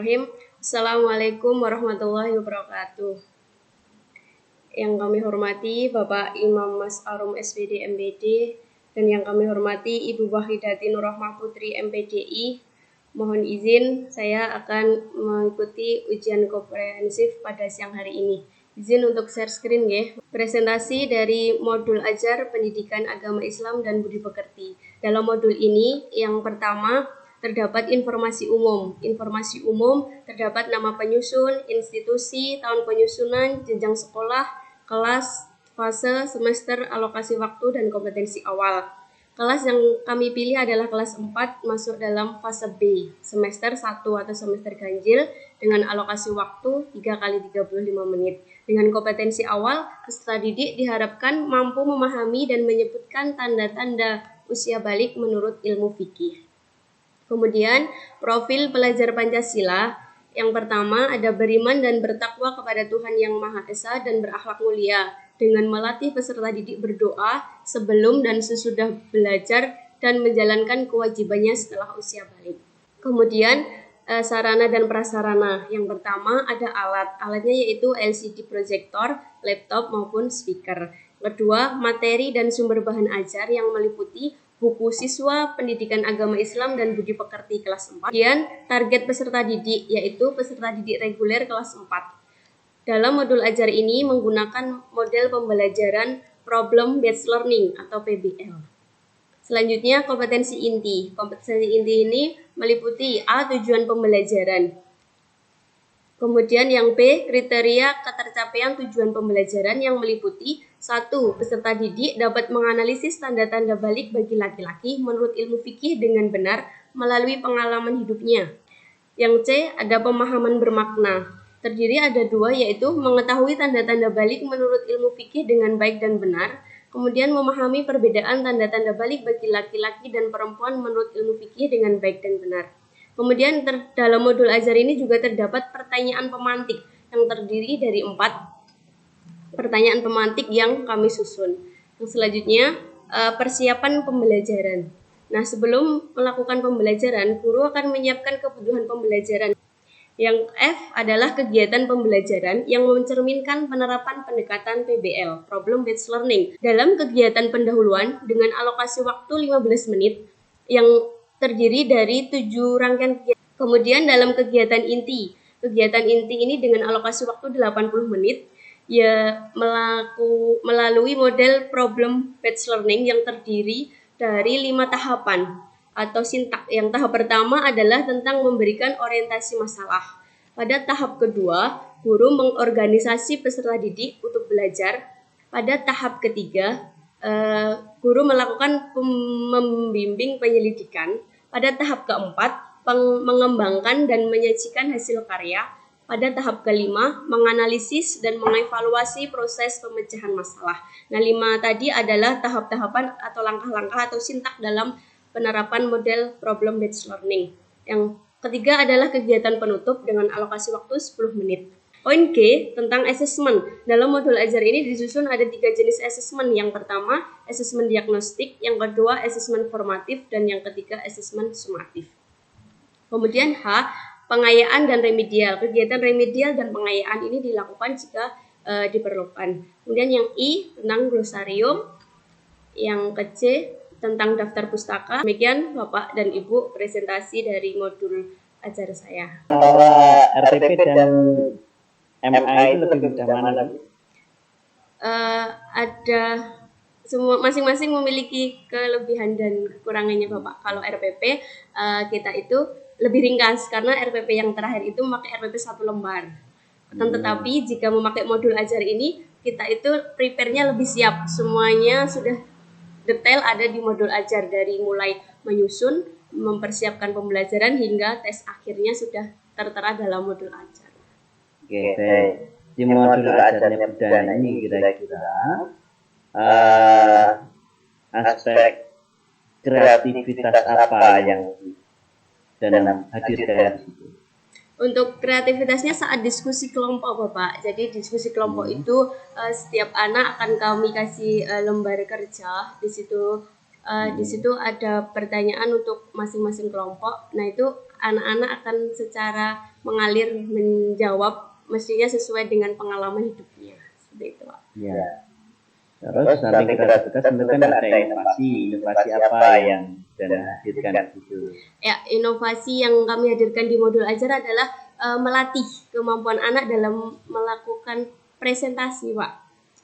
Bismillahirrahmanirrahim. Assalamualaikum warahmatullahi wabarakatuh. Yang kami hormati Bapak Imam Mas Arum SPD MPD dan yang kami hormati Ibu Wahidati Nurrahmah Putri MPDI. Mohon izin saya akan mengikuti ujian komprehensif pada siang hari ini. Izin untuk share screen ya. Presentasi dari modul ajar Pendidikan Agama Islam dan Budi Pekerti. Dalam modul ini yang pertama terdapat informasi umum. Informasi umum terdapat nama penyusun, institusi, tahun penyusunan, jenjang sekolah, kelas, fase, semester, alokasi waktu, dan kompetensi awal. Kelas yang kami pilih adalah kelas 4 masuk dalam fase B, semester 1 atau semester ganjil dengan alokasi waktu 3 kali 35 menit. Dengan kompetensi awal, peserta didik diharapkan mampu memahami dan menyebutkan tanda-tanda usia balik menurut ilmu fikih. Kemudian, profil pelajar Pancasila. Yang pertama, ada beriman dan bertakwa kepada Tuhan Yang Maha Esa dan berakhlak mulia, dengan melatih peserta didik berdoa sebelum dan sesudah belajar dan menjalankan kewajibannya setelah usia balik. Kemudian, sarana dan prasarana. Yang pertama, ada alatnya yaitu LCD proyektor, laptop maupun speaker. Kedua, materi dan sumber bahan ajar yang meliputi buku siswa Pendidikan Agama Islam dan Budi Pekerti kelas 4. Kemudian target peserta didik yaitu peserta didik reguler kelas 4. Dalam modul ajar ini menggunakan model pembelajaran Problem Based Learning atau PBL. Selanjutnya kompetensi inti. Kompetensi inti ini meliputi A. Tujuan pembelajaran. Kemudian yang B, kriteria ketercapaian tujuan pembelajaran yang meliputi 1. Peserta didik dapat menganalisis tanda-tanda balik bagi laki-laki menurut ilmu fikih dengan benar melalui pengalaman hidupnya. Yang C, ada pemahaman bermakna. Terdiri ada 2, yaitu mengetahui tanda-tanda balik menurut ilmu fikih dengan baik dan benar, kemudian memahami perbedaan tanda-tanda balik bagi laki-laki dan perempuan menurut ilmu fikih dengan baik dan benar. Kemudian dalam modul ajar ini juga terdapat pertanyaan pemantik yang terdiri dari 4 pertanyaan pemantik yang kami susun. Yang selanjutnya persiapan pembelajaran. Nah, sebelum melakukan pembelajaran, guru akan menyiapkan kebutuhan pembelajaran. Yang F adalah kegiatan pembelajaran yang mencerminkan penerapan pendekatan PBL, Problem Based Learning. Dalam kegiatan pendahuluan dengan alokasi waktu 15 menit yang terdiri dari 7 rangkaian kegiatan. Kemudian dalam kegiatan inti ini dengan alokasi waktu 80 menit ya melalui model problem based learning yang terdiri dari 5 tahapan atau sintak. Yang tahap pertama adalah tentang memberikan orientasi masalah. Pada tahap kedua, guru mengorganisasi peserta didik untuk belajar. Pada tahap ketiga, guru melakukan membimbing penyelidikan. Pada tahap keempat, mengembangkan dan menyajikan hasil karya. Pada tahap kelima, menganalisis dan mengevaluasi proses pemecahan masalah. Nah, 5 tadi adalah tahap-tahapan atau langkah-langkah atau sintak dalam penerapan model problem based learning. Yang ketiga adalah kegiatan penutup dengan alokasi waktu 10 menit. Poin G tentang asesmen. Dalam modul ajar ini disusun ada 3 jenis asesmen. Yang pertama, asesmen diagnostik, yang kedua, asesmen formatif, dan yang ketiga, asesmen sumatif. Kemudian H, pengayaan dan remedial. Kegiatan remedial dan pengayaan ini dilakukan jika diperlukan. Kemudian yang I, tentang glosarium. Yang ke C, tentang daftar pustaka. Demikian Bapak dan Ibu presentasi dari modul ajar saya. Antara RPP dan MA itu lebih mudah mana? Ada semua masing-masing memiliki kelebihan dan kekurangannya Bapak. Kalau RPP kita itu lebih ringkas karena RPP yang terakhir itu memakai RPP 1 lembar. Tetapi jika memakai modul ajar ini kita itu prepare-nya lebih siap. Semuanya sudah detail ada di modul ajar dari mulai menyusun, mempersiapkan pembelajaran hingga tes akhirnya sudah tertera dalam modul ajar. Oke, baik. Di modul ajarnya perdana ini kira-kira aspek kreativitas apa yang dan hadir dalam situ? Untuk kreativitasnya saat diskusi kelompok Bapak. Jadi diskusi kelompok itu setiap anak akan kami kasih lembar kerja. Di situ ada pertanyaan untuk masing-masing kelompok. Nah, itu anak-anak akan secara mengalir menjawab mestinya sesuai dengan pengalaman hidupnya. Seperti itu, Pak. Ya. Terus nanti kita kan ada inovasi apa yang dan hadirkan itu. Ya, inovasi yang kami hadirkan di modul ajar adalah melatih kemampuan anak dalam melakukan presentasi, Pak.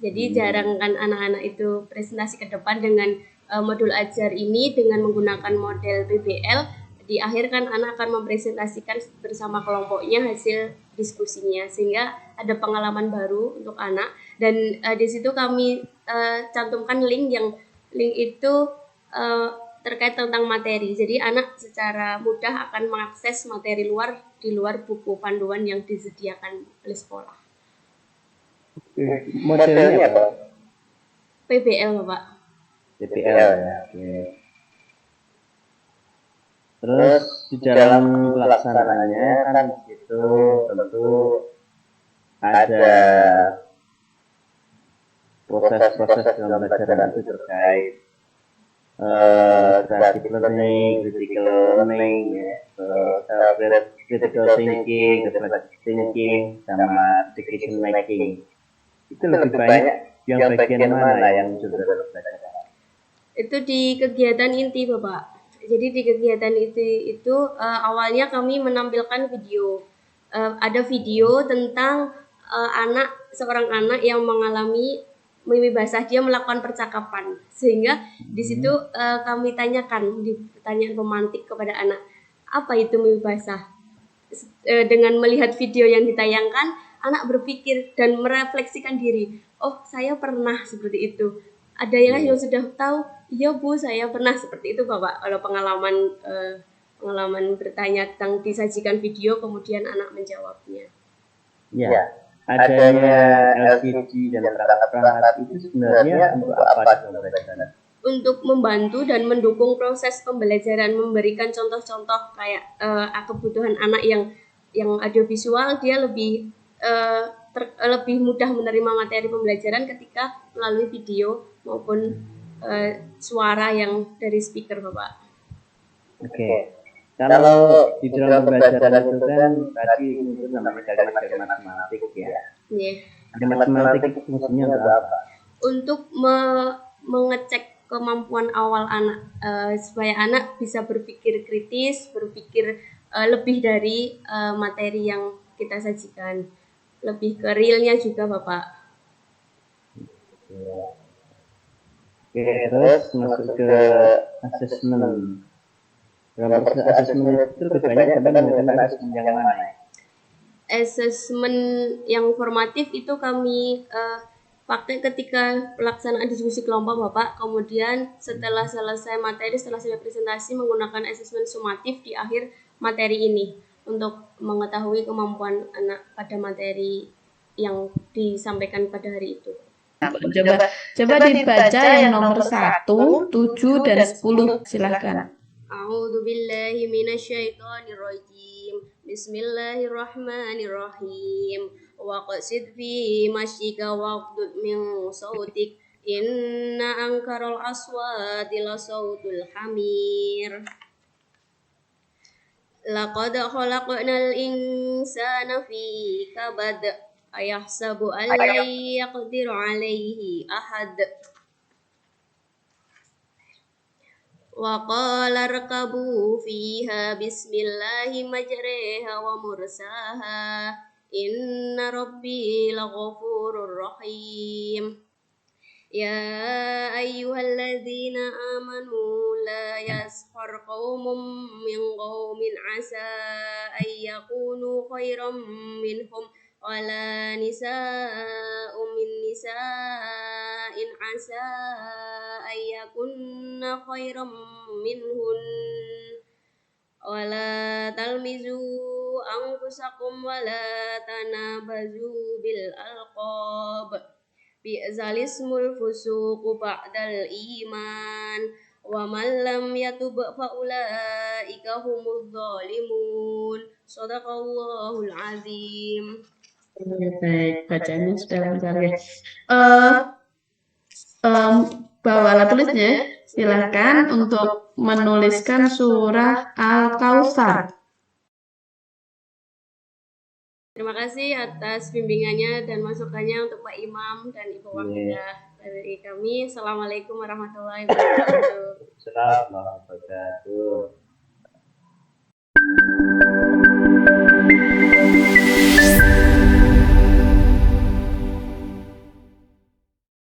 Jadi jarang kan anak-anak itu presentasi ke depan dengan modul ajar ini dengan menggunakan model PBL. Di akhir kan anak akan mempresentasikan bersama kelompoknya hasil diskusinya sehingga ada pengalaman baru untuk anak. Dan di situ kami cantumkan link itu terkait tentang materi. Jadi anak secara mudah akan mengakses materi di luar buku panduan yang disediakan oleh sekolah. Modelnya apa? PBL, Bapak. PBL ya. Oke. Terus di dalam pelaksanaannya kan itu tentu ada proses-proses dalam pelajaran itu terkait creative learning, critical learning, critical thinking, reflective thinking, sama decision making. Itu lebih banyak yang bagian mana yang saudara belajar? Itu di kegiatan inti, Bapak. Jadi di kegiatan itu awalnya kami menampilkan video. Ada video tentang seorang anak yang mengalami mimpi basah, dia melakukan percakapan, sehingga di situ kami tanyakan di pertanyaan pemantik kepada anak, apa itu mimpi basah? Dengan melihat video yang ditayangkan, anak berpikir dan merefleksikan diri, oh saya pernah seperti itu. Ada yang sudah tahu, iya Bu, saya pernah seperti itu Bapak. Kalau pengalaman bertanya tentang disajikan video, kemudian anak menjawabnya. Ya. Adanya LCD dan perangkat itu sebenarnya untuk apa pembelajaran? Untuk membantu dan mendukung proses pembelajaran, memberikan contoh-contoh kayak kebutuhan anak yang audiovisual, dia lebih mudah menerima materi pembelajaran ketika melalui video maupun suara yang dari speaker, Bapak. Oke. Kalau di dalam pembelajaran itu kan tadi itu namanya kalimat matematik ya. Yeah. Matematik fungsinya untuk apa? Untuk mengecek kemampuan awal anak, supaya anak bisa berpikir kritis, berpikir lebih dari materi yang kita sajikan, lebih ke realnya juga, Bapak. Oke, terus masuk ke asesmen. Dalam proses asesmen itu lebih banyak menggunakan asesmen yang mana? Asesmen yang formatif itu kami pakai ketika pelaksanaan diskusi kelompok, Bapak. Kemudian setelah selesai materi, setelah selesai presentasi, menggunakan asesmen sumatif di akhir materi ini untuk mengetahui kemampuan anak pada materi yang disampaikan pada hari itu. Coba dibaca yang nomor 1, 7, dan 10. Silakan. A'udzu billahi minasyaitonir rajim. Bismillahirrahmanirrahim. Waqsid fi masyika waqdud min sautik. Inna ankaral aswati la sautul hamir. Laqad khalaqnal insana fi kabad. Ayahsabu an la yaqdiru alaihi ahad. Wa qala rkabu fiha bismillahi majreha wa mursaha inna rabbi laghafurur rahim. Ya ayyuhalladzina amanu la yaskhar qaumun min qaumin asa ay yakunu khairam minhum wala nisa'un min nisa'in asa ayyakunna khairam minhun wala talmizu anfusakum wala tanabazu bil alqab bi'sal ismul fusuqu ba'dal iman wa man lam yatub fa ulaika humudz zalimun. Shadaqallahul azim. Baik, bacanya sudah lancar ya. Bawa alat tulisnya, silakan untuk menuliskan surah Al-Kautsar. Terima kasih atas bimbingannya dan masukannya untuk Pak Imam dan Ibu Wahidah. Dari kami, Assalamualaikum warahmatullahi wabarakatuh. Assalamualaikum warahmatullahi wabarakatuh.